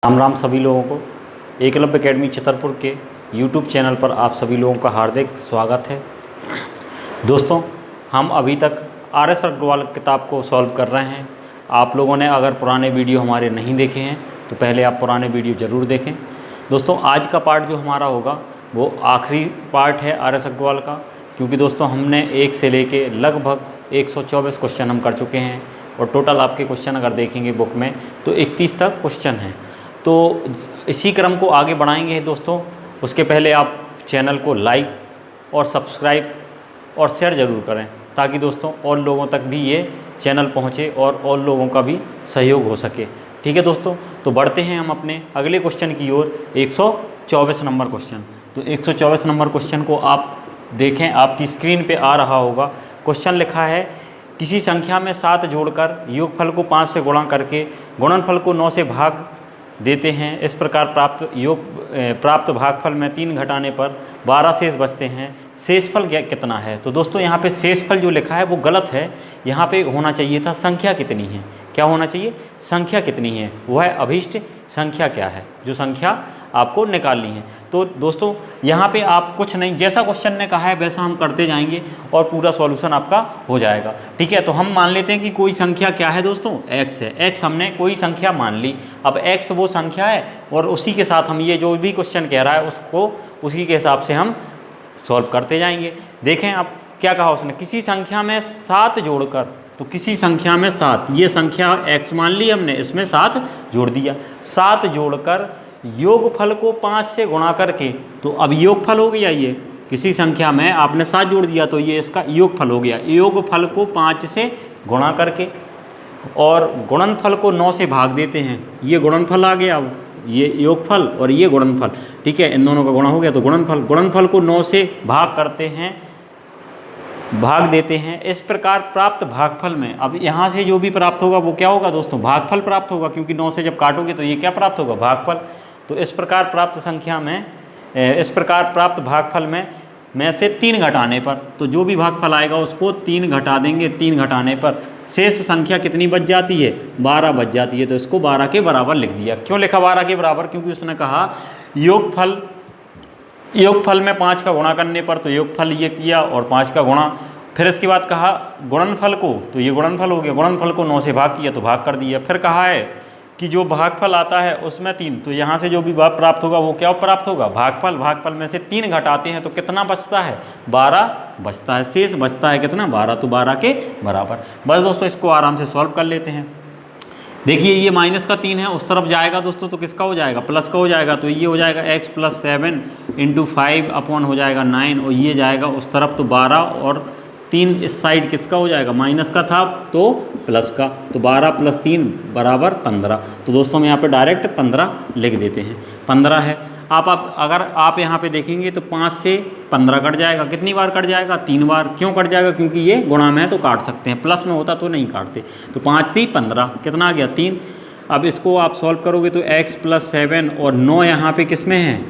राम राम सभी लोगों को। एकलव्य एकेडमी छतरपुर के यूट्यूब चैनल पर आप सभी लोगों का हार्दिक स्वागत है। दोस्तों, हम अभी तक आर.एस. अग्रवाल किताब को सॉल्व कर रहे हैं। आप लोगों ने अगर पुराने वीडियो हमारे नहीं देखे हैं तो पहले आप पुराने वीडियो ज़रूर देखें। दोस्तों, आज का पार्ट जो हमारा होगा वो आखिरी पार्ट है आर.एस. अग्रवाल का, क्योंकि दोस्तों हमने 1 से लेके लगभग 124 क्वेश्चन हम कर चुके हैं और टोटल आपके क्वेश्चन अगर देखेंगे बुक में तो 31 तक क्वेश्चन हैं। तो इसी क्रम को आगे बढ़ाएंगे दोस्तों। उसके पहले आप चैनल को लाइक और सब्सक्राइब और शेयर ज़रूर करें ताकि दोस्तों और लोगों तक भी ये चैनल पहुँचे और लोगों का भी सहयोग हो सके। ठीक है दोस्तों, तो बढ़ते हैं हम अपने अगले क्वेश्चन की ओर। 124 नंबर क्वेश्चन। तो 124 नंबर क्वेश्चन को आप देखें, आपकी स्क्रीन पे आ रहा होगा। क्वेश्चन लिखा है, किसी संख्या में 7 जोड़कर योगफल को 5 से गुणा करके गुणनफल को 9 से भाग देते हैं। इस प्रकार प्राप्त भागफल में 3 घटाने पर 12 शेष बचते हैं। शेषफल कितना है? तो दोस्तों यहाँ पे शेषफल जो लिखा है वो गलत है। यहाँ पे होना चाहिए था संख्या कितनी है। क्या होना चाहिए? संख्या कितनी है, वह अभीष्ट संख्या क्या है, जो संख्या आपको निकालनी है। तो दोस्तों यहाँ पे आप कुछ नहीं, जैसा क्वेश्चन ने कहा है वैसा हम करते जाएंगे और पूरा सॉल्यूशन आपका हो जाएगा। ठीक है, तो हम मान लेते हैं कि कोई संख्या क्या है दोस्तों, x है। x हमने कोई संख्या मान ली। अब x वो संख्या है और उसी के साथ हम ये जो भी क्वेश्चन कह रहा है उसको उसी के हिसाब से हम सॉल्व करते जाएंगे। देखें आप क्या कहा उसने, किसी संख्या में 7 जोड़कर, तो किसी संख्या में 7, ये संख्या x मान ली हमने, इसमें 7 जोड़ दिया। 7 जोड़कर योगफल को 5 से गुणा करके, तो अब योगफल हो गया। ये किसी संख्या में आपने 7 जोड़ दिया तो ये इसका योगफल हो गया। योगफल को 5 से गुणा करके और गुणनफल को 9 से भाग देते हैं। ये गुणनफल आ गया, अब ये योगफल और ये गुणनफल। ठीक है, इन दोनों का गुणा हो गया तो गुणनफल को 9 से भाग करते हैं, भाग देते हैं। इस प्रकार प्राप्त भागफल में, अब यहाँ से जो भी प्राप्त होगा वो क्या होगा दोस्तों, भागफल प्राप्त होगा, क्योंकि 9 से जब काटोगे तो ये क्या प्राप्त होगा, भागफल। तो इस प्रकार प्राप्त संख्या में, इस प्रकार प्राप्त भागफल में से 3 घटाने पर, तो जो भी भागफल आएगा उसको 3 घटा देंगे। 3 घटाने पर शेष संख्या कितनी बच जाती है, 12 बच जाती है। तो इसको 12 के बराबर लिख दिया। क्यों लिखा 12 के बराबर? क्योंकि उसने कहा योगफल में 5 का गुणा करने पर, तो योगफल ये किया और 5 का गुणा। फिर इसके बाद कहा गुणनफल को, तो ये गुणनफल हो गया, गुणनफल को 9 से भाग किया तो भाग कर दिया। फिर कहा है कि जो भागफल आता है उसमें 3, तो यहाँ से जो भी भाग प्राप्त होगा वो क्या प्राप्त होगा, भागफल। भागफल में से 3 घटाते हैं तो कितना बचता है, 12 बचता है। शेष बचता है कितना, 12, तो 12 के बराबर। बस दोस्तों इसको आराम से सॉल्व कर लेते हैं। देखिए ये माइनस का 3 है, उस तरफ जाएगा दोस्तों तो किसका हो जाएगा, प्लस का हो जाएगा। तो ये हो जाएगा x + 7 × 5 अपॉन हो जाएगा 9, और ये जाएगा उस तरफ तो 12, और 3 इस साइड किसका हो जाएगा, माइनस का था तो प्लस का। तो 12 + 3 = 15। तो दोस्तों हम यहाँ पे डायरेक्ट 15 लिख देते हैं। 15 है। अगर आप यहाँ पे देखेंगे तो 5 से 15 कट जाएगा। कितनी बार कट जाएगा, 3 बार। क्यों कट जाएगा, क्योंकि ये गुणा में है तो काट सकते हैं, प्लस में होता तो नहीं काटते। तो 5 × 3 = 15, कितना आ गया, 3। अब इसको आप सॉल्व करोगे तो x + 7 और 9 यहाँ पे किस में है,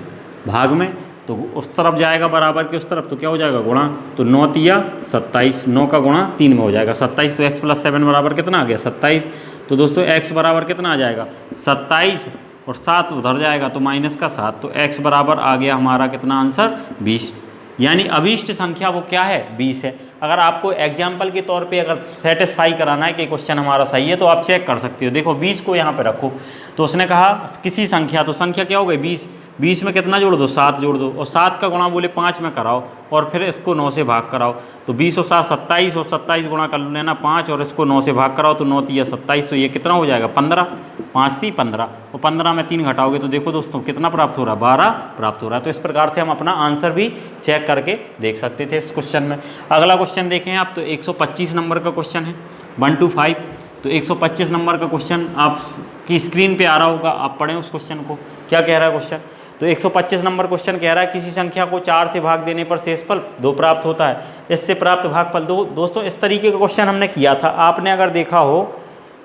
भाग में, तो उस तरफ जाएगा बराबर के उस तरफ, तो क्या हो जाएगा, गुणा। तो 9 × 3 = 27, 9 का गुणा 3 में हो जाएगा 27। तो x + 7 बराबर कितना आ गया, 27। तो दोस्तों x बराबर कितना आ जाएगा, 27, और 7 उधर जाएगा तो माइनस का 7। तो x बराबर आ गया हमारा कितना आंसर, 20। यानी अभीष्ट संख्या वो क्या है, 20 है। अगर आपको एग्जाम्पल के तौर पे अगर सेटिस्फाई कराना है कि क्वेश्चन हमारा सही है तो आप चेक कर सकते हो। देखो 20 को यहाँ पे रखो, तो उसने कहा किसी संख्या, तो संख्या क्या हो गई, 20। 20 में कितना जोड़ दो, 7 जोड़ दो, और 7 का गुणा बोले 5 में कराओ, और फिर इसको 9 से भाग कराओ। तो 20 और 7 27, और 27 गुणा कर लेना 5, और इसको 9 से भाग कराओ तो 9 × 3 = 27। तो ये कितना हो जाएगा, 15। 5 × 3 = 15, और 15 में 3 घटाओगे तो देखो दोस्तों कितना प्राप्त हो रहा है, 12 प्राप्त हो रहा है। तो इस प्रकार से हम अपना आंसर भी चेक करके देख सकते थे इस क्वेश्चन में। अगला क्वेश्चन देखें आप, तो 125 नंबर का क्वेश्चन है, 1 to 5। तो 125 नंबर का क्वेश्चन आपकी स्क्रीन पे आ रहा होगा, आप पढ़ें उस क्वेश्चन को। क्या कह रहा है क्वेश्चन, तो 125 नंबर क्वेश्चन कह रहा है, किसी संख्या को 4 से भाग देने पर शेषफल 2 प्राप्त होता है, इससे प्राप्त भागफल 2। दोस्तों इस तरीके का क्वेश्चन हमने किया था। आपने अगर देखा हो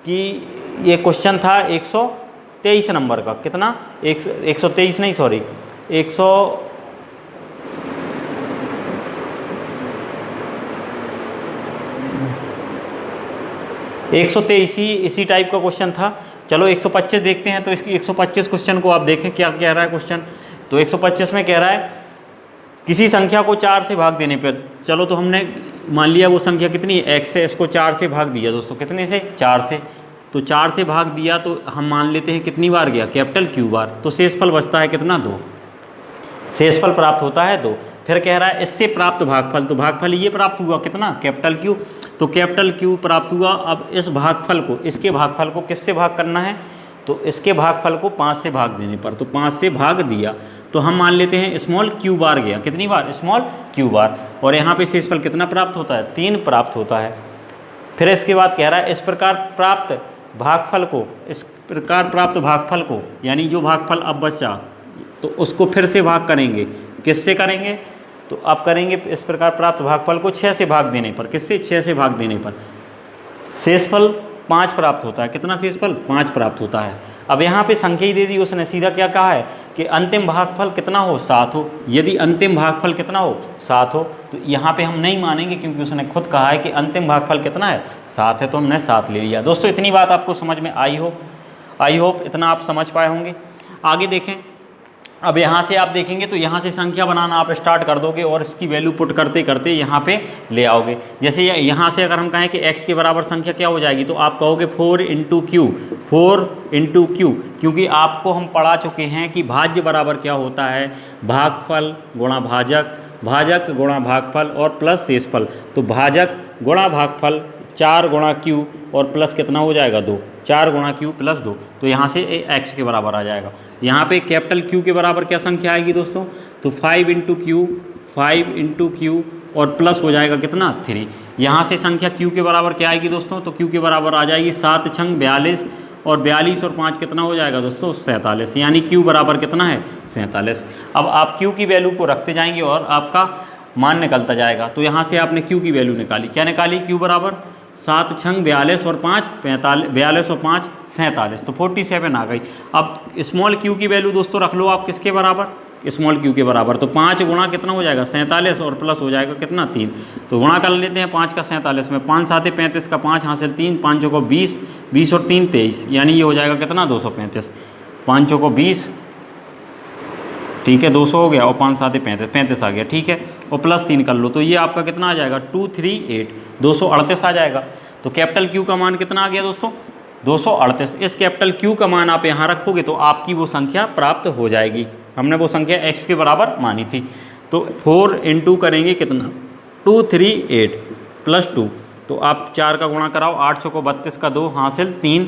कि ये क्वेश्चन था 123 नंबर का, कितना, 123 नहीं, सॉरी, 123 ही इसी टाइप का क्वेश्चन था। चलो 125 देखते हैं। तो इसकी 125 क्वेश्चन को आप देखें क्या कह रहा है क्वेश्चन। तो 125 में कह रहा है किसी संख्या को 4 से भाग देने पर, चलो तो हमने मान लिया वो संख्या कितनी है x है, इसको 4 से भाग दिया दोस्तों, कितने से 4 से। तो 4 से भाग दिया तो हम मान लेते हैं कितनी बार गया, कैपिटल Q बार। तो शेषफल बचता है कितना, 2। शेषफल प्राप्त होता है 2। फिर कह रहा है इससे प्राप्त भागफल, तो भागफल ये प्राप्त हुआ कितना, कैपिटल Q। तो कैपिटल Q प्राप्त हुआ। अब इस भागफल को, इसके भागफल को किससे भाग करना है, तो इसके भागफल को 5 से भाग देने पर, तो 5 से भाग दिया तो हम मान लेते हैं स्मॉल q बार गया, कितनी बार, स्मॉल q बार। और यहाँ पे शेषफल कितना प्राप्त होता है, 3 प्राप्त होता है। फिर इसके बाद कह रहा है इस प्रकार प्राप्त भागफल को, इस प्रकार प्राप्त भागफल को, यानी जो भागफल अब बचा तो उसको फिर से भाग करेंगे, किससे करेंगे, तो अब करेंगे इस प्रकार प्राप्त भागफल को 6 से भाग देने पर, किससे, 6 से भाग देने पर शेषफल 5 प्राप्त होता है। कितना शेषफल, 5 प्राप्त होता है। अब यहाँ पे संख्या ही दे दी उसने, सीधा क्या कहा है कि अंतिम भागफल कितना हो, 7 हो। यदि अंतिम भागफल कितना हो, 7 हो, तो यहाँ पे हम नहीं मानेंगे क्योंकि उसने खुद कहा है कि अंतिम भागफल कितना है, 7 है, तो हमने 7 ले लिया। दोस्तों इतनी बात आपको समझ में आई होप इतना आप समझ पाए होंगे। आगे देखें, अब यहाँ से आप देखेंगे तो यहाँ से संख्या बनाना आप स्टार्ट कर दोगे और इसकी वैल्यू पुट करते करते यहाँ पे ले आओगे। जैसे यहाँ से अगर हम कहें कि x के बराबर संख्या क्या हो जाएगी, तो आप कहोगे 4 × Q, 4 × Q, क्योंकि आपको हम पढ़ा चुके हैं कि भाज्य बराबर क्या होता है, भागफल गुणा भाजक, भाजक गुणा भागफल और प्लस शेषफल। तो भाजक गुणा भागफल 4 × Q और प्लस कितना हो जाएगा, 2, 4 × Q प्लस 2, तो यहाँ से x के बराबर आ जाएगा। यहाँ पे कैपिटल Q के बराबर क्या संख्या आएगी दोस्तों, तो 5 × Q, 5 × Q और प्लस हो जाएगा कितना, 3। यहाँ से संख्या Q के बराबर क्या आएगी दोस्तों, तो Q के बराबर आ जाएगी 7 × 42 और 42 और 5 कितना हो जाएगा दोस्तों, 47, यानी Q बराबर कितना है, 47। अब आप Q की वैल्यू को रखते जाएंगे और आपका मान निकलता जाएगा। तो यहाँ से आपने Q की वैल्यू निकाली, क्या निकाली, Q बराबर 7 × 42 और 5 45, 42 और 5 47, तो 47 आ गई। अब स्मॉल q की वैल्यू दोस्तों रख लो आप किसके बराबर, स्मॉल q के बराबर। तो 5 गुणा कितना हो जाएगा, 47 और प्लस हो जाएगा कितना, 3। तो गुणा कर लेते हैं 5 का 47 में, 5 7 35 का 5 हासिल 3, 5 चौको 20, 20 और 3 23, यानी ये हो जाएगा कितना, 235। 5 चौको 20, ठीक है, 200 हो गया और 5 7 35, 35 आ गया, ठीक है, और प्लस 3 कर लो तो ये आपका कितना आ जाएगा, 238, 238 आ जाएगा। तो कैपिटल Q का मान कितना आ गया दोस्तों, 238। इस कैपिटल Q का मान आप यहाँ रखोगे तो आपकी वो संख्या प्राप्त हो जाएगी। हमने वो संख्या x के बराबर मानी थी। तो 4 × करेंगे कितना, 238 प्लस 2, तो आप 4 का गुणा कराओ, 8 चौको 32 का 2 हासिल 3,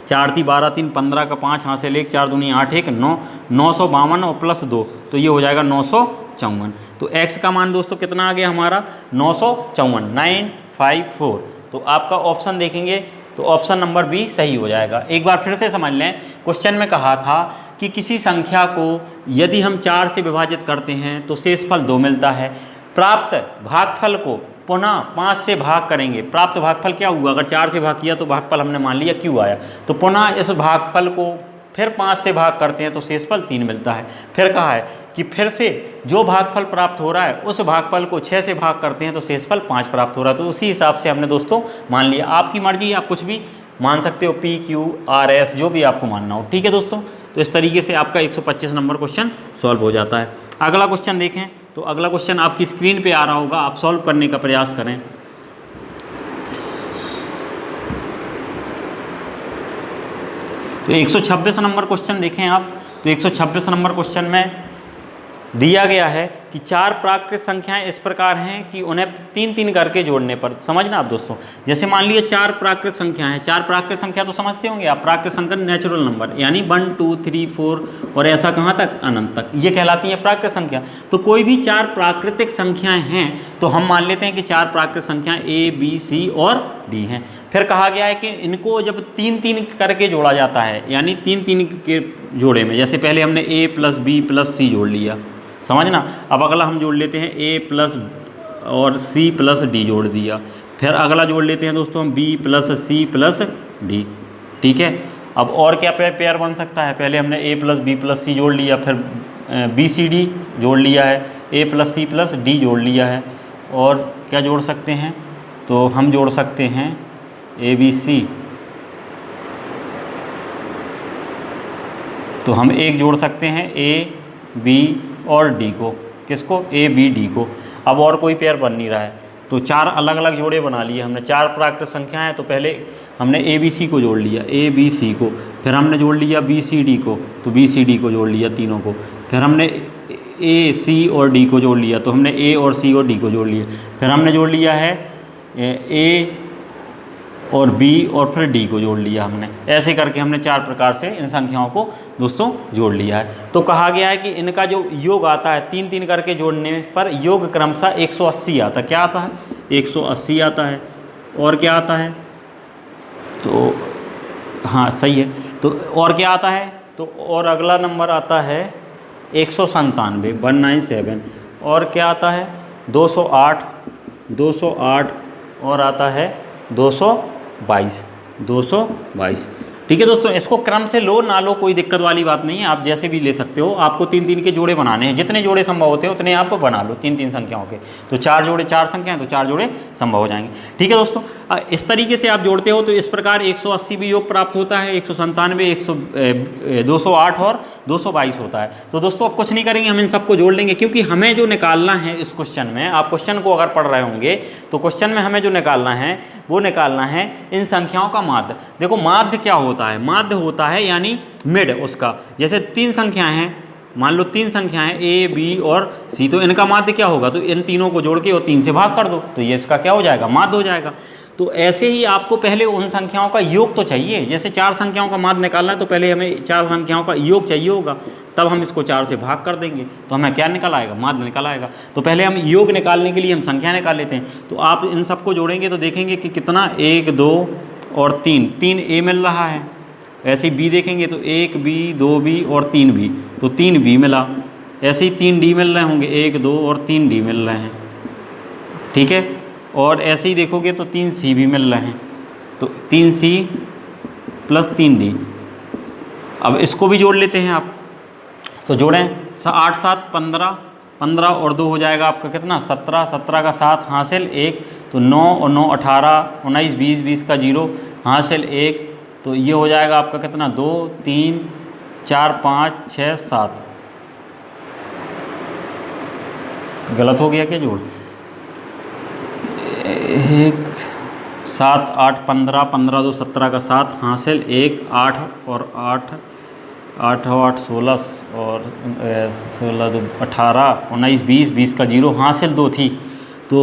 4 × 12 3, 15 का 5 हासिल 1, 4 दूनी 8 1 9, 952 और प्लस 2, तो ये हो जाएगा 954। तो x का मान दोस्तों कितना आ गया हमारा, 954, 954। तो आपका ऑप्शन देखेंगे तो ऑप्शन नंबर बी सही हो जाएगा। एक बार फिर से समझ लें, क्वेश्चन में कहा था कि किसी संख्या को यदि हम 4 से विभाजित करते हैं तो शेषफल 2 मिलता है। प्राप्त भागफल को पुनः 5 से भाग करेंगे। प्राप्त भागफल क्या हुआ, अगर 4 से भाग किया तो भागफल हमने मान लिया Q आया, तो पुनः इस भागफल को फिर 5 से भाग करते हैं तो शेषफल 3 मिलता है। फिर कहा है कि फिर से जो भागफल प्राप्त हो रहा है उस भागफल को 6 से भाग करते हैं तो शेषफल 5 प्राप्त हो रहा है। तो उसी हिसाब से हमने दोस्तों मान लिया। आपकी मर्जी, आप कुछ भी मान सकते हो, P Q R S जो भी आपको मानना हो, ठीक है दोस्तों। तो इस तरीके से आपका 125 नंबर क्वेश्चन सॉल्व हो जाता है। अगला क्वेश्चन देखें, तो अगला क्वेश्चन आपकी स्क्रीन पे आ रहा होगा, आप सॉल्व करने का प्रयास करें। तो 126 नंबर क्वेश्चन देखें आप। तो 126 नंबर क्वेश्चन में दिया गया है कि 4 प्राकृत संख्याएं इस प्रकार हैं कि उन्हें 3-3 करके जोड़ने पर, समझना आप दोस्तों, जैसे मान लीजिए 4 प्राकृत संख्या हैं। 4 प्राकृत संख्या तो समझते होंगे आप, प्राकृत संख्या नेचुरल नंबर, यानी 1 2 3 4 और ऐसा कहाँ तक, अनंत तक, ये कहलाती है प्राकृत संख्या। तो कोई भी 4 प्राकृतिक संख्याएं हैं तो हम मान लेते हैं कि 4 प्राकृत संख्याएं A B C और D हैं। फिर कहा गया है कि इनको जब 3-3 करके जोड़ा जाता है, यानी 3-3 के जोड़े में, जैसे पहले हमने A + B + C जोड़ लिया, समझना। अब अगला हम जोड़ लेते हैं A + और C + D जोड़ दिया। फिर अगला जोड़ लेते हैं दोस्तों हम B + C + D, ठीक है। अब और क्या पेयर बन सकता है, पहले हमने A + B + C जोड़ लिया, फिर B C D जोड़ लिया है, A + C + D जोड़ लिया है, और क्या जोड़ सकते हैं, तो हम जोड़ सकते हैं A B C तो हम एक जोड़ सकते हैं ए बी और डी को। किसको? ए बी डी को। अब और कोई पेयर बन नहीं रहा है, तो चार अलग अलग जोड़े बना लिए हमने। चार प्राकृत संख्या है, तो पहले हमने ए बी सी को जोड़ लिया, ए बी सी को। फिर हमने जोड़ लिया बी सी डी को, तो बी सी डी को जोड़ लिया तीनों को। फिर हमने ए सी और डी को जोड़ लिया, तो हमने ए और सी और डी को जोड़ लिया। फिर हमने जोड़ लिया है ए और बी और फिर डी को जोड़ लिया हमने। ऐसे करके हमने चार प्रकार से इन संख्याओं को दोस्तों जोड़ लिया है। तो कहा गया है कि इनका जो योग आता है, तीन तीन करके जोड़ने पर योग क्रमशः 180 आता है। क्या आता है? 180 आता है। और क्या आता है? तो हाँ सही है। तो और क्या आता है? तो और अगला नंबर आता है 197, 197। और क्या आता है? 208, 208। और आता है 222, 222। ठीक है दोस्तों, इसको क्रम से लो ना लो कोई दिक्कत वाली बात नहीं है, आप जैसे भी ले सकते हो। आपको तीन तीन के जोड़े बनाने हैं, जितने जोड़े संभव होते हैं उतने आप बना लो, तीन तीन संख्याओं के। तो चार जोड़े, चार संख्याएं, तो चार जोड़े संभव हो जाएंगे। ठीक है दोस्तों, इस तरीके से आप जोड़ते हो तो इस प्रकार 180 भी योग प्राप्त होता है, 197, 208 और 222 होता है। तो दोस्तों अब कुछ नहीं करेंगे, हम इन सबको जोड़ लेंगे, क्योंकि हमें जो निकालना है इस क्वेश्चन में, आप क्वेश्चन को अगर पढ़ रहे होंगे तो क्वेश्चन में हमें जो निकालना है वो निकालना है इन संख्याओं का माध्य। देखो माध्य क्या होता है? माध्य होता है यानी मिड उसका। जैसे तीन संख्याएं हैं, मान लो तीन संख्याएं ए बी और सी, तो इनका माध्य क्या होगा? तो इन तीनों को जोड़ के और 3 से भाग कर दो, तो ये इसका क्या हो जाएगा? माध्य हो जाएगा। तो ऐसे ही आपको पहले उन संख्याओं का योग तो चाहिए। जैसे चार संख्याओं का माध्य निकालना है तो पहले हमें चार संख्याओं का योग चाहिए होगा, तब हम इसको 4 से भाग कर देंगे तो हमें क्या निकल आएगा? माध्य निकल आएगा। तो पहले हम योग निकालने के लिए हम संख्या निकाल लेते हैं। तो आप इन सबको जोड़ेंगे तो देखेंगे कि कितना, 1 2 और 3, 3 ए मिल रहा है। ऐसे ही बी देखेंगे तो 1 बी, 2 बी और 3 बी, तो 3 बी मिला। ऐसे ही 3 डी मिल रहे होंगे, 1 2 और 3 डी मिल रहे हैं। ठीक है, और ऐसे ही देखोगे तो 3 सी भी मिल रहे हैं, तो 3 सी प्लस 3 डी। अब इसको भी जोड़ लेते हैं आप, तो जोड़ें 8 7 15, 15 और 2 हो जाएगा आपका कितना? 17, 17 का 7 हासिल 1, तो 9 और 9 18, 19 20, 20 का 0 हासिल 1, तो ये हो जाएगा आपका कितना? 2 3 4 5 6 7। गलत हो गया क्या जोड़? 1 7 8 15, 15 2 17 का 7 हासिल 1, 8 और 8, 8 और 8 16 और 16 2 18, 19 20, 20 का 0 हासिल 2 थी, तो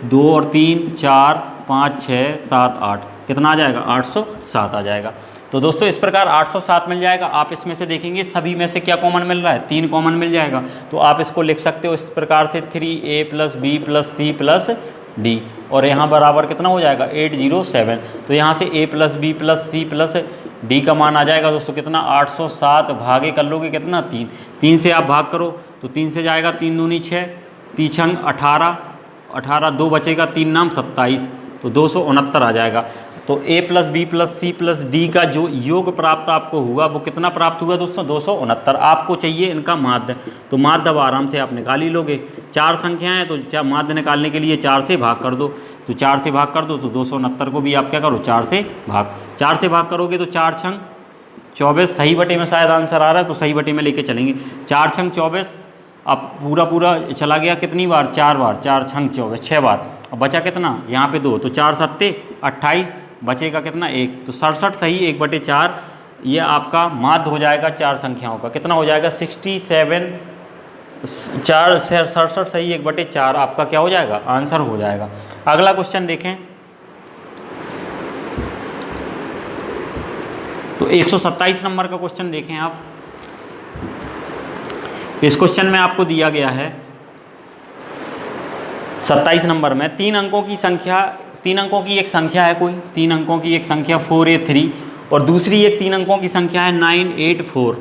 2 और 3 4 5 6 7 8, कितना आ जाएगा? 807 आ जाएगा। तो दोस्तों इस प्रकार 807 मिल जाएगा। आप इसमें से देखेंगे सभी में से क्या कॉमन मिल रहा है? 3 कॉमन मिल जाएगा। तो आप इसको लिख सकते हो इस प्रकार से 3a + b + c + d, और यहाँ बराबर कितना हो जाएगा? 807। तो यहाँ से a + b + c + d का मान आ जाएगा दोस्तों कितना? 807। भागे कर लोगे कितना? 3, 3 से आप भाग करो तो 3 से जाएगा 3 दूनी 6, 3 छंग 18, 18 2 बचेगा, 3 नाम 27, तो 269 आ जाएगा। तो a + b + c + d का जो योग प्राप्त आपको हुआ वो कितना प्राप्त हुआ दोस्तों? 269। आपको चाहिए इनका माध्य, तो माध्य अब आराम से आप निकाल ही लोगे। चार संख्याएं हैं तो माध्य निकालने के लिए 4 से भाग कर दो, तो 4 से भाग कर दो तो 269 को भी आप क्या करो? 4 से भाग करोगे तो 4 छंग 24, सही बटे में शायद आंसर आ रहा है तो सही बटे में लेके चलेंगे। 4 छंग 24, अब पूरा चला गया कितनी बार? 4 बार, 4 छंग 24 6 बार। अब बचा कितना? यहाँ पे 2, तो 4 7 28, बचेगा कितना? 1, तो 67 सही 1/4 ये आपका माध्य हो जाएगा चार संख्याओं का। कितना हो जाएगा? 67, 4 67 सही 1/4 आपका क्या हो जाएगा? आंसर हो जाएगा। अगला क्वेश्चन देखें तो 127 नंबर का क्वेश्चन देखें आप। इस क्वेश्चन में आपको दिया गया है 27 नंबर में 3 अंकों की संख्या, 3 अंकों की एक संख्या है कोई, 3 अंकों की एक संख्या 4a3 और दूसरी एक 3 अंकों की संख्या है 984।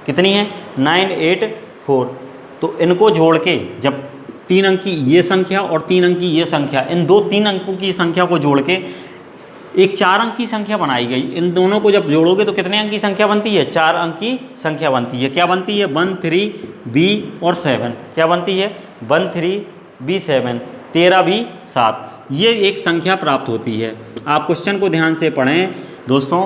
कितनी है? 984। तो इनको जोड़ के जब 3 अंक की ये संख्या और 3 अंक की ये संख्या, इन 3 अंकों की संख्या को जोड़ के एक 4 अंक की संख्या बनाई गई। इन दोनों को जब जोड़ोगे तो कितने अंक की संख्या बनती है? 4 अंक की संख्या बनती है। क्या बनती है? 1 3 b और 7। क्या बनती है? 1 3 b 7, 13 b 7। ये एक संख्या प्राप्त होती है। आप क्वेश्चन को ध्यान से पढ़ें दोस्तों।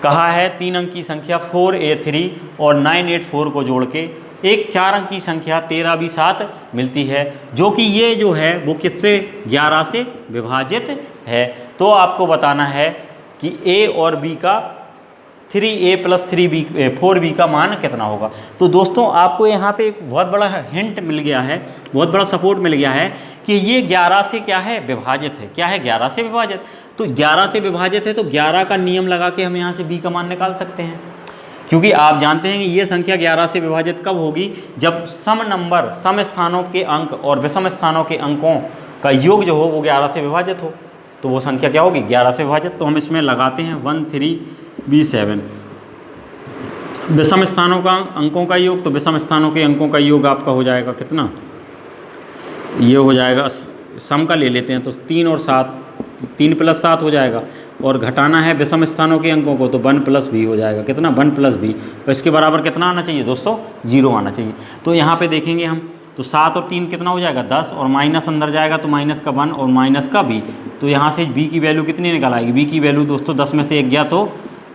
कहा है 3 अंक की संख्या 4a3 और 984 को जोड़ के एक 4 अंक की संख्या 13b7 मिलती है, जो कि ये जो है वो किससे 11 से विभाजित है। तो आपको बताना है कि a और b का 3a + 4b का मान कितना होगा। तो दोस्तों आपको यहाँ पे एक बहुत बड़ा हिंट मिल गया है, बहुत बड़ा सपोर्ट मिल गया है कि ये 11 से क्या है विभाजित है। क्या है 11 से विभाजित। तो 11 से विभाजित है तो 11 का नियम लगा के हम यहाँ से b का मान निकाल सकते हैं, क्योंकि आप जानते हैं कि ये संख्या 11 से विभाजित कब होगी, जब सम स्थानों के अंक और विषम स्थानों के अंकों का योग जो हो वो 11 से विभाजित हो, तो वो संख्या क्या होगी 11 से विभाजित। तो हम इसमें लगाते हैं 13b7 विषम स्थानों का अंकों का योग। तो विषम स्थानों के अंकों का योग आपका हो जाएगा कितना, ये हो जाएगा सम का ले लेते हैं तो 3 और 7, 3 + 7 हो जाएगा, और घटाना है विषम स्थानों के अंकों को तो 1 + b हो जाएगा। कितना 1 + b। तो इसके बराबर कितना आना चाहिए दोस्तों 0 आना चाहिए। तो यहाँ पे देखेंगे हम तो 7 और 3 कितना हो जाएगा 10, और माइनस अंदर जाएगा तो माइनस का 1 और माइनस का b। तो यहाँ से b की वैल्यू कितनी निकल आएगी, b की वैल्यू दोस्तों 10 में से 1 गया तो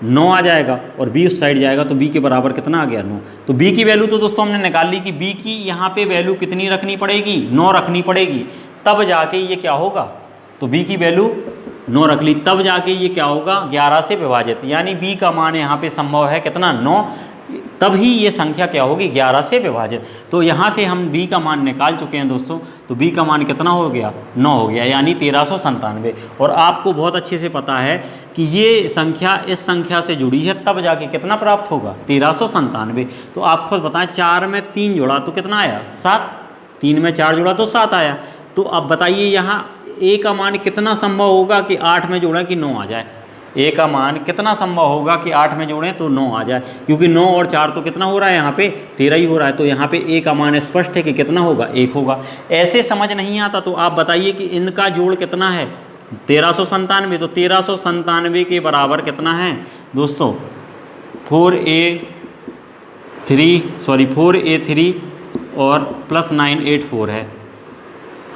9 आ जाएगा, और b उस साइड जाएगा तो b के बराबर कितना आ गया 9। तो b की वैल्यू तो दोस्तों हमने निकाल ली कि b की यहाँ पे वैल्यू कितनी रखनी पड़ेगी 9 रखनी पड़ेगी, तब जाके ये क्या होगा। तो b की वैल्यू 9 रख ली, तब जाके ये क्या होगा 11 से विभाजित, यानी b का मान यहाँ पे संभव है कितना 9, तब ही ये संख्या क्या होगी 11 से विभाजित। तो यहाँ से हम b का मान निकाल चुके हैं दोस्तों। तो b का मान कितना हो गया 9 हो गया, यानी 1397। और आपको बहुत अच्छे से पता है कि ये संख्या इस संख्या से जुड़ी है, तब जाके कितना प्राप्त होगा 1397। तो आप खुद बताएं 4 में 3 जोड़ा तो कितना आया 7, 3 में 4 जोड़ा तो 7 आया। तो अब बताइए यहाँ a का मान कितना संभव होगा कि 8 में जोड़ें कि 9 आ जाए। a का मान कितना संभव होगा कि 8 में जोड़ें तो 9 आ जाए, क्योंकि 9 और 4 तो कितना हो रहा है यहाँ पे 13 ही हो रहा है। तो यहाँ पे a का मान स्पष्ट है कि कितना होगा 1 होगा। ऐसे समझ नहीं आता तो आप बताइए कि इनका जोड़ कितना है 1397। तो 1397 के बराबर कितना है दोस्तों 4a3 और प्लस 984 है।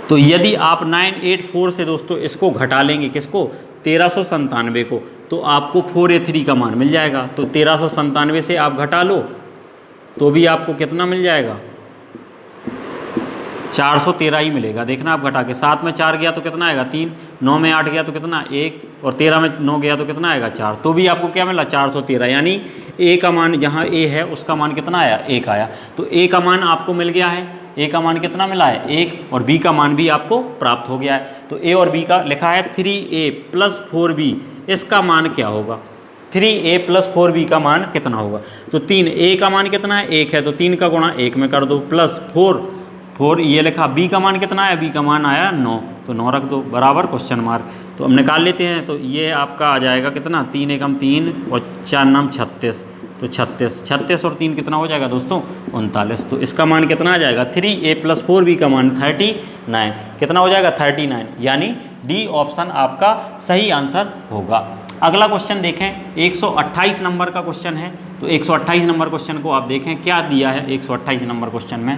तो यदि आप 984 से दोस्तों इसको घटा लेंगे, किसको 1397 को, तो आपको 4a3 का मान मिल जाएगा। तो 1397 से आप घटा लो तो भी आपको कितना मिल जाएगा 413 ही मिलेगा। देखना आप घटा के 7 में 4 गया तो कितना आएगा 3, 9 में 8 गया तो कितना 1, और 13 में 9 गया तो कितना आएगा 4, तो भी आपको क्या मिला 413। यानी a का मान जहाँ a है उसका मान कितना आया 1 आया। तो a का मान आपको मिल गया है, a का मान कितना मिला है 1, और b का मान भी आपको प्राप्त हो गया है। तो a और b का लिखा है 3a + 4b, इसका मान क्या होगा 3a + 4b का मान कितना होगा। तो 3a का मान कितना है 1 है, तो 3 का गुणा 1 में कर दो, प्लस 4 ये लिखा। b का मान कितना है, b का मान आया 9, तो 9 रख दो बराबर क्वेश्चन मार्क। तो हम निकाल लेते हैं। तो ये आपका आ जाएगा कितना 3 एकम 3 और 4 नाम 36, तो 36 और 3 कितना हो जाएगा दोस्तों 39। तो इसका मान कितना आ जाएगा 3a + 4b का मान 39, कितना हो जाएगा 39, यानी डी ऑप्शन आपका सही आंसर होगा। अगला क्वेश्चन देखें 128 नंबर का क्वेश्चन है। तो 128 नंबर क्वेश्चन को आप देखें क्या दिया है 128 नंबर क्वेश्चन में।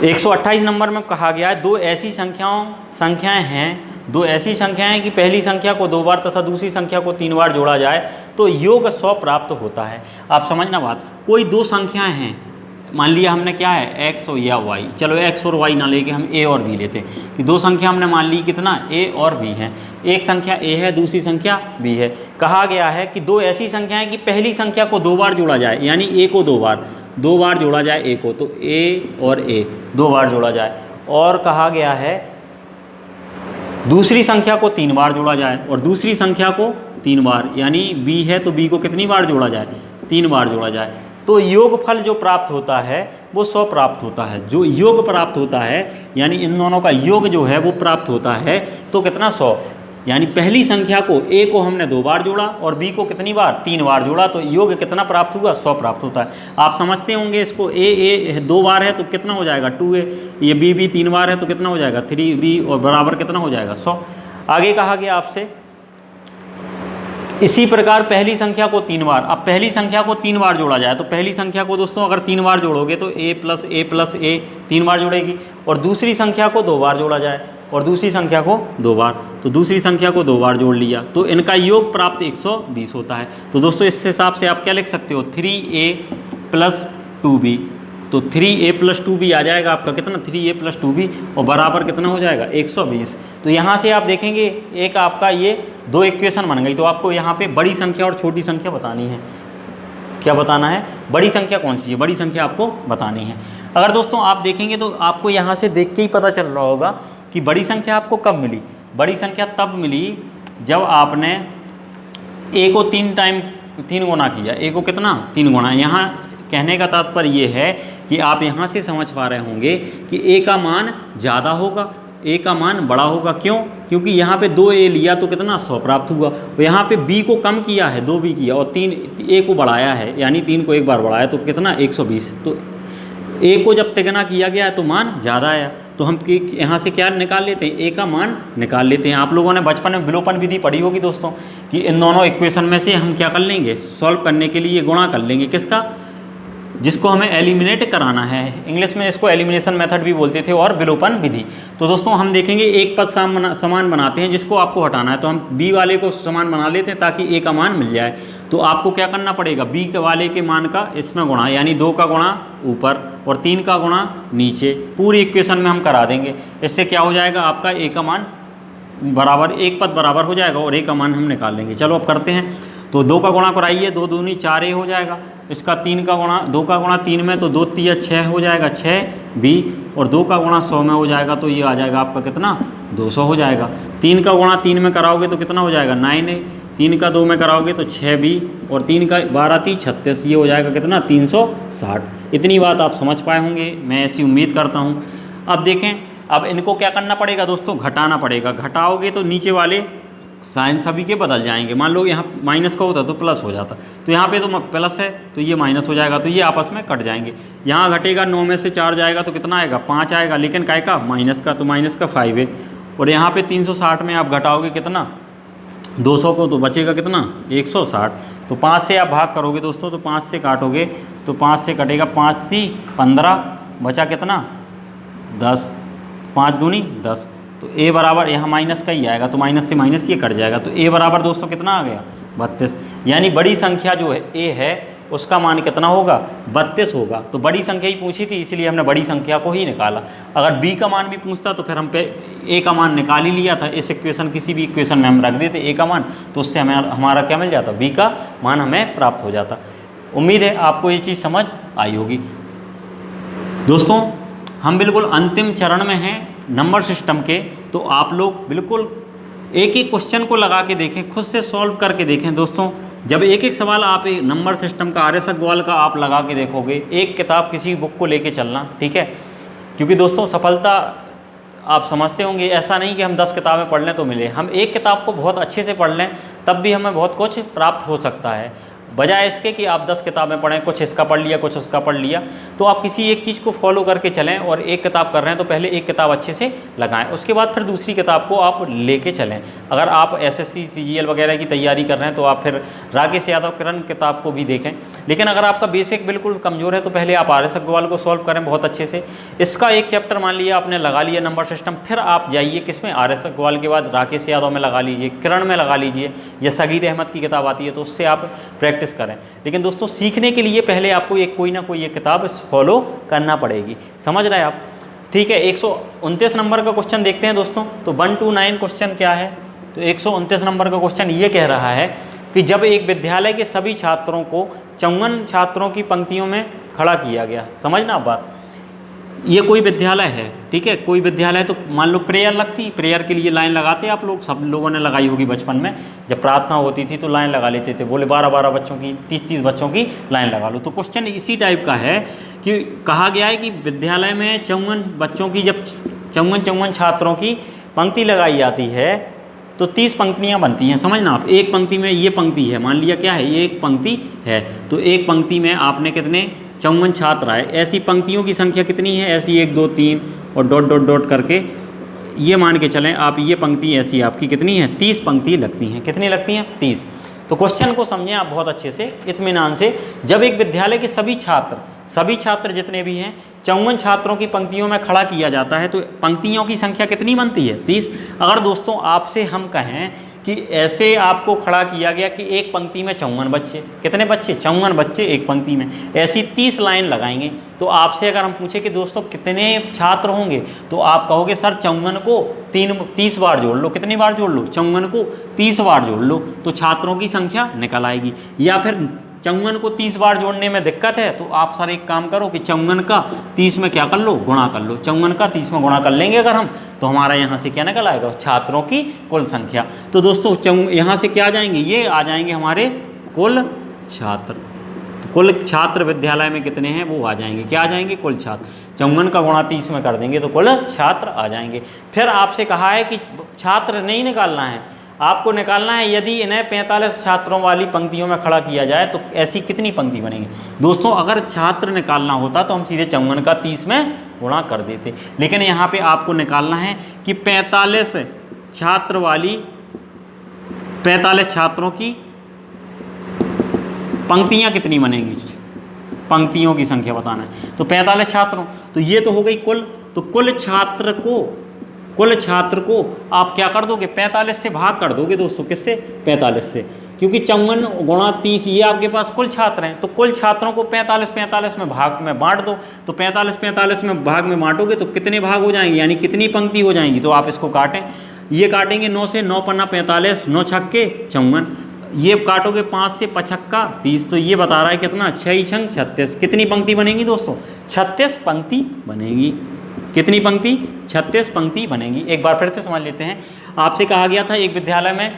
128 नंबर में कहा गया है दो ऐसी संख्याएं हैं कि पहली संख्या को 2 बार तथा दूसरी संख्या को 3 बार जोड़ा जाए तो योग 100 प्राप्त होता है। आप समझना बात, कोई दो संख्याएं हैं, मान लिया हमने क्या है x या y, चलो x और y ना लेके हम a और b लेते हैं कि दो संख्या हमने मान ली कितना a और b है। एक संख्या a है दूसरी संख्या b है। कहा गया है कि दो ऐसी संख्याएं कि पहली संख्या को 2 बार जोड़ा जाए, यानी a को 2 बार जोड़ा जाए a को, तो a और a 2 बार जोड़ा जाए। और कहा गया है दूसरी संख्या को 3 बार जोड़ा जाए और दूसरी संख्या को 3 बार, यानी b है तो b को कितनी बार जोड़ा जाए 3 बार जोड़ा जाए। तो योगफल जो प्राप्त होता है वो 100 प्राप्त होता है। जो योग प्राप्त होता है यानी इन दोनों का योग जो है वो प्राप्त होता है तो कितना 100, यानी पहली संख्या को a को हमने 2 बार जोड़ा और b को कितनी बार 3 बार जोड़ा, तो योग कितना प्राप्त हुआ 100 प्राप्त होता है। आप समझते होंगे इसको, a 2 बार है तो कितना हो जाएगा 2a, ये b 3 बार है तो कितना हो जाएगा 3b, और बराबर कितना हो जाएगा 100। आगे कहा गया आपसे इसी प्रकार पहली संख्या को 3 बार, अब पहली संख्या को 3 बार जोड़ा जाए तो पहली संख्या को दोस्तों अगर 3 बार जोड़ोगे तो a + a + a 3 बार जोड़ेगी, और दूसरी संख्या को 2 बार जोड़ा जाए और दूसरी संख्या को 2 बार, तो दूसरी संख्या को 2 बार जोड़ लिया तो इनका योग प्राप्त 120 होता है। तो दोस्तों इस हिसाब से आप क्या लिख सकते हो 3a + 2b, तो 3a + 2b आ जाएगा आपका कितना 3a + 2b और बराबर कितना हो जाएगा 120। तो यहाँ से आप देखेंगे एक आपका ये 2 इक्वेशन बन गई। तो आपको यहाँ पे बड़ी संख्या और छोटी संख्या बतानी है। क्या बताना है? बड़ी संख्या कौन सी है, बड़ी संख्या आपको बतानी है। अगर दोस्तों आप देखेंगे तो आपको यहाँ से देख के ही पता चल रहा होगा कि बड़ी संख्या आपको कब मिली। बड़ी संख्या तब मिली जब आपने a को 3 गुना किया। a को कितना 3 गुना। यहाँ कहने का तात्पर्य ये है कि आप यहाँ से समझ पा रहे होंगे कि a का मान ज़्यादा होगा, a का मान बड़ा होगा। क्यों? क्योंकि यहाँ पे 2a लिया तो कितना 100 प्राप्त हुआ, और यहाँ पे b को कम किया है 2b किया और 3a को बढ़ाया है, यानी 3 को एक बार बढ़ाया तो कितना 120। तो a को जब तिगुना किया गया तो मान ज़्यादा आया। तो हम यहाँ से क्या निकाल लेते हैं, a का मान निकाल लेते हैं। आप लोगों ने बचपन में विलोपन विधि पढ़ी होगी दोस्तों कि इन दोनों इक्वेशन में से हम क्या कर लेंगे, सॉल्व करने के लिए गुणा कर लेंगे। किसका? जिसको हमें एलिमिनेट कराना है। इंग्लिश में इसको एलिमिनेशन मेथड भी बोलते थे और विलोपन विधि। तो दोस्तों हम देखेंगे एक पद समान बनाते हैं जिसको आपको हटाना है, तो हम b वाले को समान बना लेते हैं ताकि a का मान मिल जाए। तो आपको क्या करना पड़ेगा, b के वाले के मान का इसमें गुणा, यानी 2 का गुणा ऊपर और 3 का गुणा नीचे, पूरी इक्वेशन में हम करा देंगे। इससे क्या हो जाएगा, आपका a का मान बराबर, एक पद बराबर हो जाएगा और a का मान हम निकाल लेंगे। चलो अब करते हैं। तो 2 का गुणा कराइए, 2 दूनी 4a हो जाएगा। इसका 3 का गुणा, 2 का गुणा 3 में तो 2 तिया 6 हो जाएगा 6b, और 2 का गुणा 100 में हो जाएगा तो ये आ जाएगा आपका कितना 200 हो जाएगा। 3 का गुणा 3 में कराओगे तो कितना हो जाएगा 9a, 3 का 2 में कराओगे तो 6b, और 3 का 12 3 36, ये हो जाएगा कितना 360। इतनी बात आप समझ पाए होंगे, मैं ऐसी उम्मीद करता हूँ। अब देखें, अब इनको क्या करना पड़ेगा दोस्तों, घटाना पड़ेगा। घटाओगे तो नीचे वाले साइन सभी के बदल जाएंगे। मान लो यहाँ माइनस का होता तो प्लस हो जाता, तो यहाँ पे तो प्लस है तो ये माइनस हो जाएगा, तो ये आपस में कट जाएंगे। यहाँ घटेगा 9 में से 4 जाएगा तो कितना आएगा 5 आएगा, लेकिन काय का माइनस का, तो माइनस का 5 है। और यहाँ पे 360 में आप घटाओगे कितना 200 को, तो बचेगा कितना 160। तो 5 से आप भाग करोगे दोस्तों, तो 5 से काटोगे तो 5 से कटेगा 5 थी 15, बचा कितना 10, 5 दूनी 10। तो a बराबर यहाँ माइनस का ही आएगा, तो माइनस से माइनस ये कट जाएगा। तो a बराबर दोस्तों कितना आ गया 32, यानी बड़ी संख्या जो है a है उसका मान कितना होगा 32 होगा। तो बड़ी संख्या ही पूछी थी इसलिए हमने बड़ी संख्या को ही निकाला। अगर b का मान भी पूछता तो फिर हम पे a का मान निकाल ही लिया था। इस इक्वेशन किसी भी इक्वेशन में हम रख देते a का मान, तो उससे हमें हमारा क्या मिल जाता, b का मान हमें प्राप्त हो जाता। उम्मीद है आपको ये चीज़ समझ आई होगी। दोस्तों हम बिल्कुल अंतिम चरण में हैं नंबर सिस्टम के, तो आप लोग बिल्कुल एक एक क्वेश्चन को लगा के देखें, खुद से सॉल्व करके देखें। दोस्तों जब एक एक सवाल आप एक नंबर सिस्टम का आर्यस अग्रवाल का आप लगा के देखोगे, एक किताब किसी बुक को लेके चलना, ठीक है। क्योंकि दोस्तों सफलता आप समझते होंगे, ऐसा नहीं कि हम 10 किताबें पढ़ लें तो मिले। हम एक किताब को बहुत अच्छे से पढ़ लें तब भी हमें बहुत कुछ प्राप्त हो सकता है, बजाय इसके कि आप 10 किताबें पढ़ें, कुछ इसका पढ़ लिया कुछ उसका पढ़ लिया। तो आप किसी एक चीज़ को फॉलो करके चलें, और एक किताब कर रहे हैं तो पहले एक किताब अच्छे से लगाएं, उसके बाद फिर दूसरी किताब को आप लेके चलें। अगर आप एसएससी सीजीएल वगैरह की तैयारी कर रहे हैं तो आप फिर राकेश यादव किरण किताब को भी देखें। लेकिन अगर आपका बेसिक बिल्कुल कमज़ोर है तो पहले आप आर्यस अग्रवाल को सॉल्व करें बहुत अच्छे से। इसका एक चैप्टर मान लिया आपने लगा लिया नंबर सिस्टम, फिर आप जाइए किसमें, आर्यस अग्रवाल के बाद राकेश यादव में लगा लीजिए, किरण में लगा लीजिए, या सगीर अहमद की किताब आती है तो उससे आप प्रैक्टिस करें। लेकिन दोस्तों सीखने के लिए पहले आपको एक कोई ना कोई एक किताब फॉलो करना पड़ेगी, समझ रहे हैं आप। ठीक है, 129 नंबर का क्वेश्चन देखते हैं दोस्तों। तो 129 क्वेश्चन क्या है, तो 129 नंबर का क्वेश्चन ये कह रहा है कि जब एक विद्यालय के सभी छात्रों को 54 छात्रों की पंक्तियों में खड़ा किया गया। समझना बात, ये कोई विद्यालय है, ठीक है, कोई विद्यालय। तो मान लो प्रेयर लगती, प्रेयर के लिए लाइन लगाते आप लोग, सब लोगों ने लगाई होगी बचपन में, जब प्रार्थना होती थी तो लाइन लगा लेते थे, बोले 12-12 बच्चों की, 30-30 बच्चों की लाइन लगा लो। तो क्वेश्चन इसी टाइप का है कि कहा गया है कि विद्यालय में 54 बच्चों की, जब 54 छात्रों की पंक्ति लगाई जाती है तो 30 पंक्तियाँ बनती हैं। समझना आप, एक पंक्ति में ये पंक्ति है, मान लिया क्या है, ये एक पंक्ति है, तो एक पंक्ति में आपने कितने 54 छात्र आए, ऐसी पंक्तियों की संख्या कितनी है, ऐसी 1 2 3 और डॉट डॉट डॉट करके ये मान के चलें आप, ये पंक्ति ऐसी आपकी कितनी है, 30 पंक्ति लगती हैं। कितनी लगती हैं, 30। तो क्वेश्चन को समझें आप बहुत अच्छे से, इत्मीनान से। जब एक विद्यालय के सभी छात्र जितने भी हैं 54 छात्रों की पंक्तियों में खड़ा किया जाता है तो पंक्तियों की संख्या कितनी बनती है? 30। अगर दोस्तों आपसे हम कहें कि ऐसे आपको खड़ा किया गया कि एक पंक्ति में 54 बच्चे, कितने बच्चे? 54 बच्चे एक पंक्ति में, ऐसी 30 लाइन लगाएंगे। तो आपसे अगर हम पूछे कि दोस्तों कितने छात्र होंगे, तो आप कहोगे सर 54 को 30 बार जोड़ लो। कितनी बार जोड़ लो? 54 को 30 बार जोड़ लो, तो छात्रों की संख्या निकल आएगी। या फिर 54 को 30 बार जोड़ने में दिक्कत है तो आप सर एक काम करो कि 54 का 30 में क्या कर लो? गुणा कर लो। 54 का 30 में गुणा कर लेंगे अगर हम, तो हमारा यहाँ से क्या निकल आएगा? छात्रों की कुल संख्या। तो दोस्तों यहाँ से क्या आ जाएंगे? ये आ जाएंगे हमारे कुल छात्र। तो कुल छात्र विद्यालय में कितने हैं वो आ जाएंगे। क्या आ जाएंगे? कुल छात्र। 54 का गुणा 30 में कर देंगे तो कुल छात्र आ जाएंगे। फिर आपसे कहा है कि छात्र नहीं निकालना है, आपको निकालना है यदि इन्हें 45 छात्रों वाली पंक्तियों में खड़ा किया जाए तो ऐसी कितनी पंक्ति बनेगी। दोस्तों अगर छात्र निकालना होता तो हम सीधे 54 का 30 में गुणा कर देते, लेकिन यहाँ पे आपको निकालना है कि 45 छात्र वाली 45 छात्रों की पंक्तियाँ कितनी बनेंगी, पंक्तियों की संख्या बताना है। तो 45 छात्रों, तो ये तो हो गई कुल। तो कुल छात्र को आप क्या कर दोगे? 45 से भाग कर दोगे दोस्तों। किससे? 45 से, क्योंकि 54 गुणा 30 ये आपके पास कुल छात्र हैं। तो कुल छात्रों को 45 में भाग में बांट दो। तो 45 में भाग में बांटोगे तो कितने भाग हो जाएंगे, यानी कितनी पंक्ति हो जाएंगी। तो आप इसको काटें, ये काटेंगे 9 से, 9 पन्ना 45, 9 छक्के 54, ये काटोगे 5 से 5 छक्का 30, तो ये बता रहा है कितना? 6 छंग 36। कितनी पंक्ति बनेगी दोस्तों? 36 पंक्ति बनेगी। कितनी पंक्ति? 36 पंक्ति बनेगी। एक बार फिर से समझ लेते हैं। आपसे कहा गया था एक विद्यालय में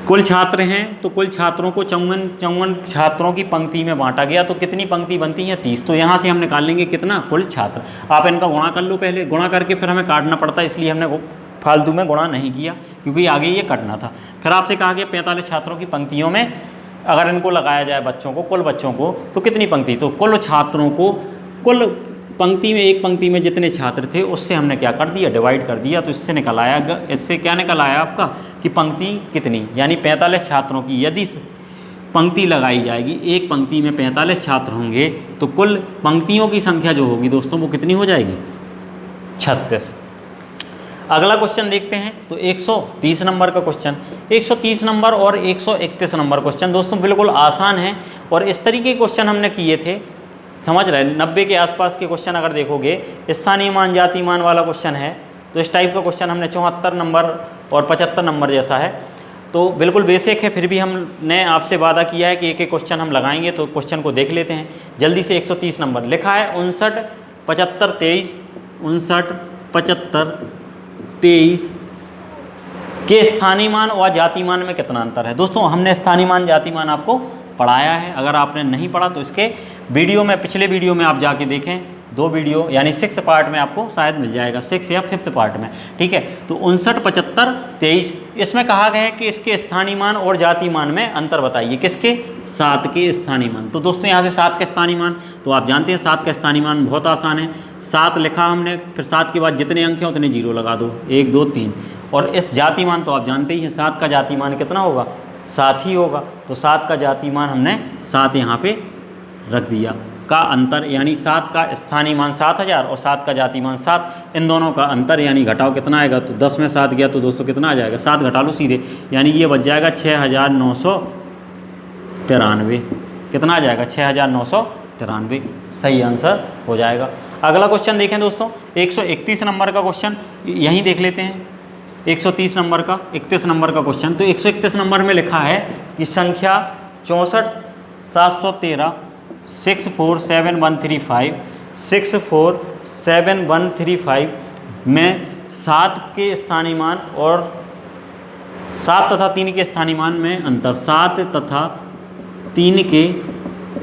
कुल छात्र हैं, तो कुल छात्रों को 54 छात्रों की पंक्ति में बांटा गया, तो कितनी पंक्ति बनती है? 30। तो यहाँ से हम निकाल लेंगे कितना? कुल छात्र। आप इनका गुणा कर लो पहले, गुणा करके फिर हमें काटना पड़ता है, इसलिए हमने फालतू में गुणा नहीं किया क्योंकि आगे ये कटना था। फिर आपसे कहा गया 45 छात्रों की पंक्तियों में अगर इनको लगाया जाए बच्चों को, कुल बच्चों को, तो कितनी पंक्ति? तो कुल छात्रों को कुल पंक्ति में, एक पंक्ति में जितने छात्र थे उससे हमने क्या कर दिया? डिवाइड कर दिया। तो इससे निकल आया, इससे क्या निकल आया आपका कि पंक्ति कितनी, यानी 45 छात्रों की यदि पंक्ति लगाई जाएगी, एक पंक्ति में 45 छात्र होंगे तो कुल पंक्तियों की संख्या जो होगी दोस्तों वो कितनी हो जाएगी? 36। अगला क्वेश्चन देखते हैं। तो 130 नंबर का क्वेश्चन, 130 नंबर और 131 नंबर क्वेश्चन दोस्तों बिल्कुल आसान है और इस तरीके के क्वेश्चन हमने किए थे, समझ रहे हैं। 90 के आसपास के क्वेश्चन अगर देखोगे, स्थानीय मान जाति मान वाला क्वेश्चन है, तो इस टाइप का क्वेश्चन हमने 74 नंबर और 75 नंबर जैसा है, तो बिल्कुल बेसिक है। फिर भी हमने आपसे वादा किया है कि एक एक क्वेश्चन हम लगाएंगे, तो क्वेश्चन को देख लेते हैं जल्दी से। 130 नंबर लिखा है 59 75 23, 59 75 23 के स्थानीय मान और जाति मान में कितना अंतर है। दोस्तों हमने स्थानीय मान जाति मान आपको पढ़ाया है, अगर आपने नहीं पढ़ा तो इसके वीडियो में, पिछले वीडियो में आप जाके देखें, 2 वीडियो यानी 6 पार्ट में आपको शायद मिल जाएगा, 6 या 5th पार्ट में, ठीक है। तो 59 75 23 इसमें कहा गया है कि इसके स्थानीय मान और जाति मान में अंतर बताइए। किसके? 7 के स्थानीय मान। तो दोस्तों यहाँ से 7 के स्थानीय मान, तो आप जानते हैं 7 का स्थानीय मान बहुत आसान है। 7 लिखा हमने, फिर 7 के बाद जितने अंक हैं उतने 0 लगा दो, 1 2 3। और इस जाति मान तो आप जानते ही हैं, 7 का जाति मान कितना होगा? 7 ही होगा। तो 7 का जाति मान हमने 7 यहाँ पे रख दिया। का अंतर यानी 7 का स्थानीय मान 7000 और 7 का जाति मान 7, इन दोनों का अंतर यानी घटाओ कितना आएगा? तो 10 में 7 गया तो दोस्तों कितना आ जाएगा? 7 घटा लो सीधे, यानी ये बच जाएगा 6993। कितना आ जाएगा? 6993, सही आंसर हो जाएगा। अगला क्वेश्चन देखें दोस्तों, 131 नंबर का क्वेश्चन यहीं देख लेते हैं। 130 नंबर का 31 नंबर का क्वेश्चन, तो 131 नंबर में लिखा है कि संख्या 64 713 647 135 में 7 के स्थानीय मान और 7 तथा 3 के स्थानीय मान में अंतर, 7 तथा 3 के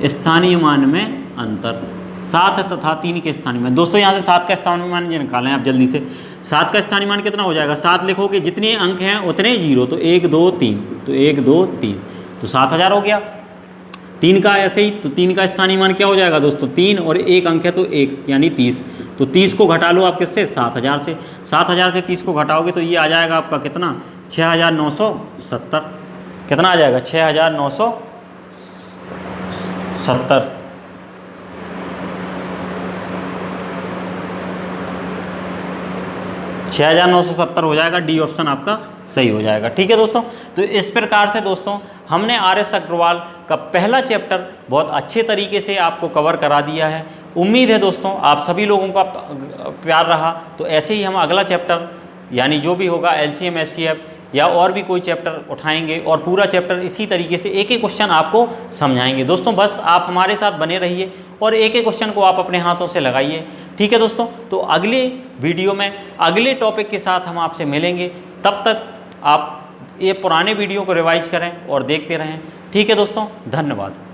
स्थानीय मान में अंतर, 7 तथा 3 के स्थानीय मान। दोस्तों यहाँ से 7 का स्थानीय मान ये निकालें आप जल्दी से। 7 का स्थानीय मान कितना हो जाएगा? 7 लिखोगे जितने अंक हैं उतने 0, तो 1 2 3, तो 1 2 3, तो 7000 हो गया। 3 का ऐसे ही, तो 3 का स्थानीय मान क्या हो जाएगा दोस्तों? 3 और 1 अंक है तो 1 यानी 30। तो 30 को घटा लो आप किससे? 7000 से। 7000 से 30 को घटाओगे तो ये आ जाएगा आपका कितना? 6970। कितना आ जाएगा? 6970। 6970 हो जाएगा, डी ऑप्शन आपका सही हो जाएगा। ठीक है दोस्तों, तो इस प्रकार से दोस्तों हमने आर.एस. अग्रवाल का पहला चैप्टर बहुत अच्छे तरीके से आपको कवर करा दिया है। उम्मीद है दोस्तों आप सभी लोगों का प्यार रहा, तो ऐसे ही हम अगला चैप्टर यानी जो भी होगा LCM SCF या और भी कोई चैप्टर उठाएंगे और पूरा चैप्टर इसी तरीके से एक एक क्वेश्चन आपको समझाएंगे। दोस्तों बस आप हमारे साथ बने रहिए और एक एक क्वेश्चन को आप अपने हाथों से लगाइए। ठीक है दोस्तों, तो अगले वीडियो में अगले टॉपिक के साथ हम आपसे मिलेंगे। तब तक आप ये पुराने वीडियो को रिवाइज करें और देखते रहें। ठीक है दोस्तों, धन्यवाद।